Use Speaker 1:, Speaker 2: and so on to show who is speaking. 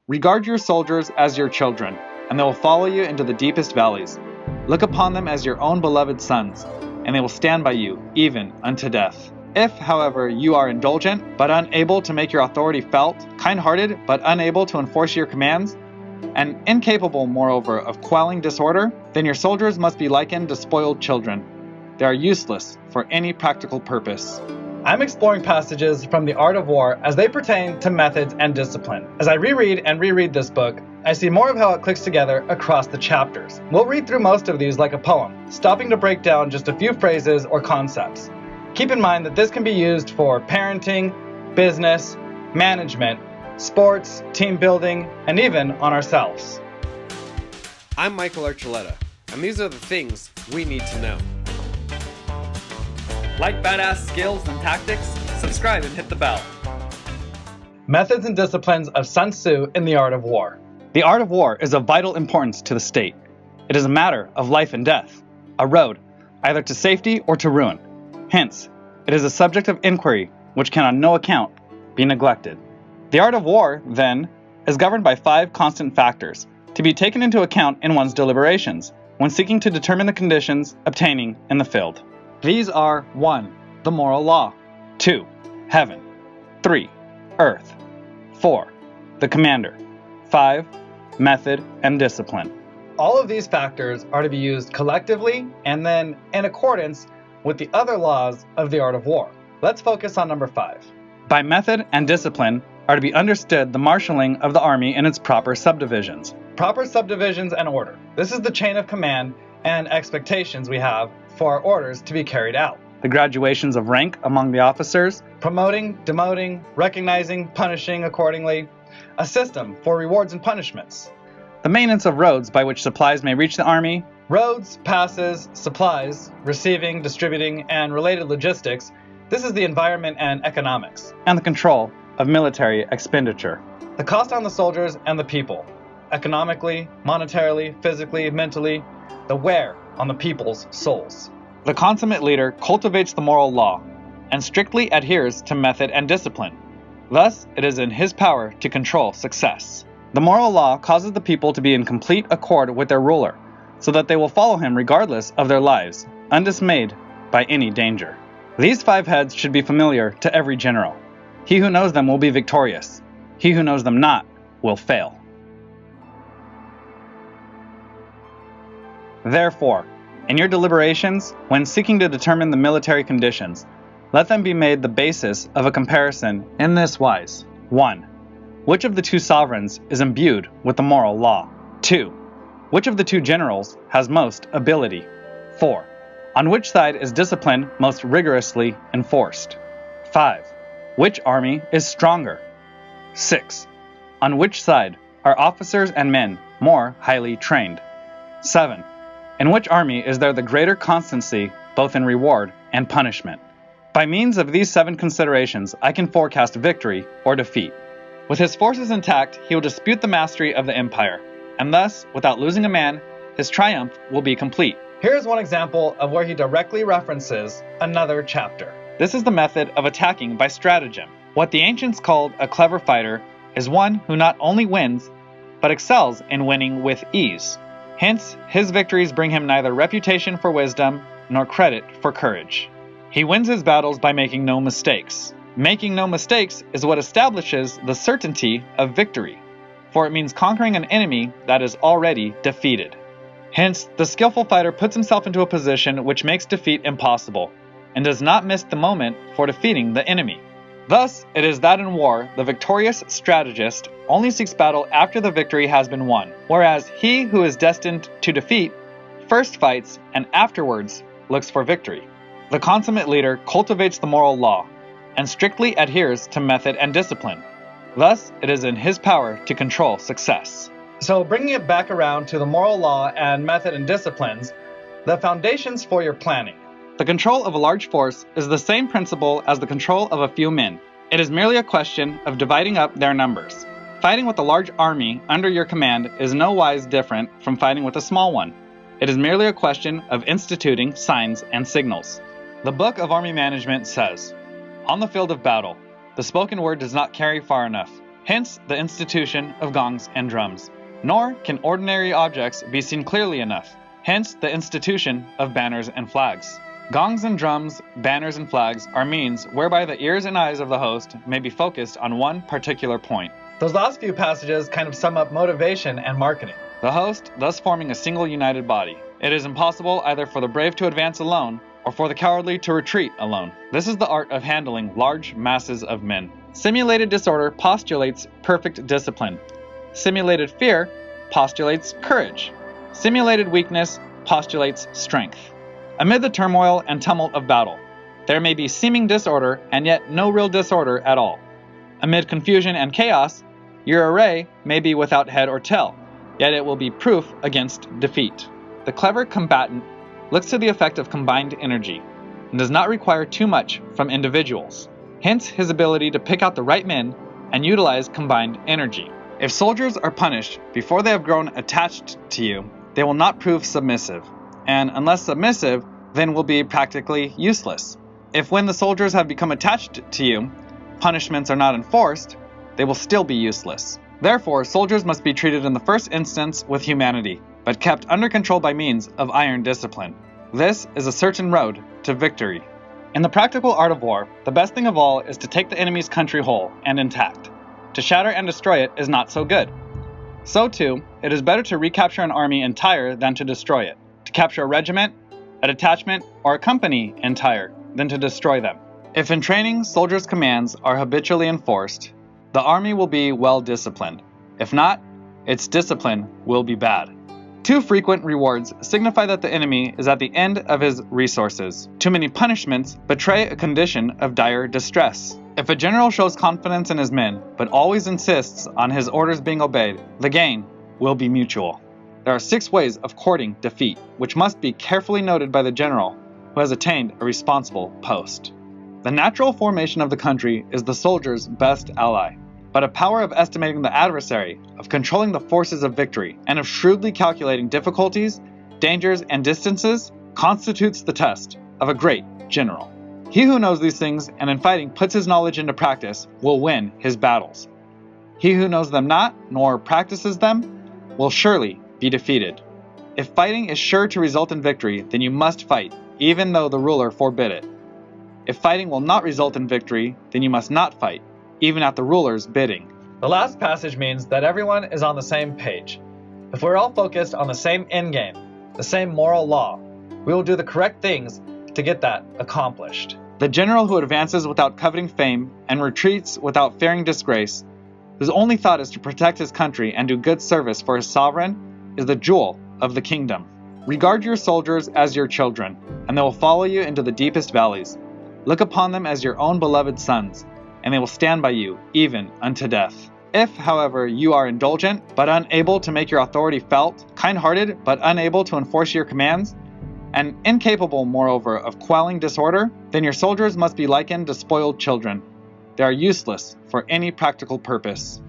Speaker 1: Regard your soldiers as your children, and they will follow you into the deepest valleys. Look upon them as your own beloved sons, and they will stand by you, even unto death. If, however, you are indulgent, but unable to make your authority felt, kind-hearted, but unable to enforce your commands, and incapable, moreover, of quelling disorder, then your soldiers must be likened to spoiled children. They are useless for any practical purpose. I'm exploring passages from The Art of War as they pertain to methods and discipline. As I reread and reread this book, I see more of how it clicks together across the chapters. We'll read through most of these like a poem, stopping to break down just a few phrases or concepts. Keep in mind that this can be used for parenting, business, management, sports, team building, and even on ourselves.
Speaker 2: I'm Michael Archuleta, and these are the things we need to know.
Speaker 1: Like badass skills and tactics? Subscribe and hit the bell. Methods and disciplines of Sun Tzu in The Art of War. The art of war is of vital importance to the state. It is a matter of life and death, a road either to safety or to ruin. Hence, it is a subject of inquiry which can on no account be neglected. The art of war, then, is governed by 5 constant factors to be taken into account in one's deliberations when seeking to determine the conditions obtaining in the field. These are 1. The moral law. 2. Heaven. 3. Earth. 4. The commander. 5. Method and discipline. All of these factors are to be used collectively and then in accordance with the other laws of the art of war. Let's focus on number 5. By method and discipline are to be understood the marshalling of the army in its proper subdivisions. Proper subdivisions and order. This is the chain of command and expectations we have for our orders to be carried out. The graduations of rank among the officers, promoting, demoting, recognizing, punishing accordingly, a system for rewards and punishments. The maintenance of roads by which supplies may reach the army, roads, passes, supplies, receiving, distributing, and related logistics. This is the environment and economics. And the control of military expenditure. The cost on the soldiers and the people, economically, monetarily, physically, mentally, the wear on the people's souls. The consummate leader cultivates the moral law and strictly adheres to method and discipline. Thus, it is in his power to control success. The moral law causes the people to be in complete accord with their ruler, so that they will follow him regardless of their lives, undismayed by any danger. These 5 heads should be familiar to every general. He who knows them will be victorious. He who knows them not will fail. Therefore, in your deliberations, when seeking to determine the military conditions, let them be made the basis of a comparison in this wise. 1. Which of the 2 sovereigns is imbued with the moral law? 2. Which of the 2 generals has most ability? 4. On which side is discipline most rigorously enforced? 5. Which army is stronger? 6. On which side are officers and men more highly trained? 7. In which army is there the greater constancy both in reward and punishment? By means of these 7 considerations, I can forecast victory or defeat. With his forces intact, he will dispute the mastery of the empire, and thus, without losing a man, his triumph will be complete. Here is one example of where he directly references another chapter. This is the method of attacking by stratagem. What the ancients called a clever fighter is one who not only wins, but excels in winning with ease. Hence, his victories bring him neither reputation for wisdom nor credit for courage. He wins his battles by making no mistakes. Making no mistakes is what establishes the certainty of victory, for it means conquering an enemy that is already defeated. Hence, the skillful fighter puts himself into a position which makes defeat impossible, and does not miss the moment for defeating the enemy. Thus, it is that in war, the victorious strategist only seeks battle after the victory has been won, whereas he who is destined to defeat first fights and afterwards looks for victory. The consummate leader cultivates the moral law and strictly adheres to method and discipline. Thus, it is in his power to control success. So bringing it back around to the moral law and method and disciplines, the foundations for your planning. The control of a large force is the same principle as the control of a few men. It is merely a question of dividing up their numbers. Fighting with a large army under your command is no wise different from fighting with a small one. It is merely a question of instituting signs and signals. The Book of Army Management says, "On the field of battle, the spoken word does not carry far enough. hence the institution of gongs and drums. Nor can ordinary objects be seen clearly enough, hence the institution of banners and flags. Gongs and drums, banners and flags are means whereby the ears and eyes of the host may be focused on one particular point. Those last few passages kind of sum up motivation and marketing. The host thus forming a single united body. It is impossible either for the brave to advance alone, or for the cowardly to retreat alone. This is the art of handling large masses of men. Simulated disorder postulates perfect discipline. Simulated fear postulates courage. Simulated weakness postulates strength. Amid the turmoil and tumult of battle, there may be seeming disorder and yet no real disorder at all. Amid confusion and chaos, your array may be without head or tail, yet it will be proof against defeat. The clever combatant looks to the effect of combined energy and does not require too much from individuals, hence his ability to pick out the right men and utilize combined energy. If soldiers are punished before they have grown attached to you, they will not prove submissive, and unless submissive, then will be practically useless. If when the soldiers have become attached to you, punishments are not enforced, they will still be useless. Therefore, soldiers must be treated in the first instance with humanity, but kept under control by means of iron discipline. This is a certain road to victory. In the practical art of war, the best thing of all is to take the enemy's country whole and intact. To shatter and destroy it is not so good. So too, it is better to recapture an army entire than to destroy it. To capture a regiment, a detachment, or a company entire than to destroy them. If in training soldiers' commands are habitually enforced, the army will be well disciplined. If not, its discipline will be bad. Too frequent rewards signify that the enemy is at the end of his resources. Too many punishments betray a condition of dire distress. If a general shows confidence in his men, but always insists on his orders being obeyed, the gain will be mutual. There are 6 ways of courting defeat, which must be carefully noted by the general who has attained a responsible post. The natural formation of the country is the soldier's best ally, but a power of estimating the adversary, of controlling the forces of victory, and of shrewdly calculating difficulties, dangers, and distances constitutes the test of a great general. He who knows these things and in fighting puts his knowledge into practice will win his battles. He who knows them not, nor practices them, will surely be defeated. If fighting is sure to result in victory, then you must fight, even though the ruler forbid it. If fighting will not result in victory, then you must not fight, even at the ruler's bidding. The last passage means that everyone is on the same page. If we're all focused on the same end game, the same moral law, we will do the correct things to get that accomplished. The general who advances without coveting fame and retreats without fearing disgrace, whose only thought is to protect his country and do good service for his sovereign, is the jewel of the kingdom. Regard your soldiers as your children, and they will follow you into the deepest valleys. Look upon them as your own beloved sons, and they will stand by you even unto death. If, however, you are indulgent, but unable to make your authority felt, kind-hearted, but unable to enforce your commands, and incapable, moreover, of quelling disorder, then your soldiers must be likened to spoiled children. They are useless for any practical purpose.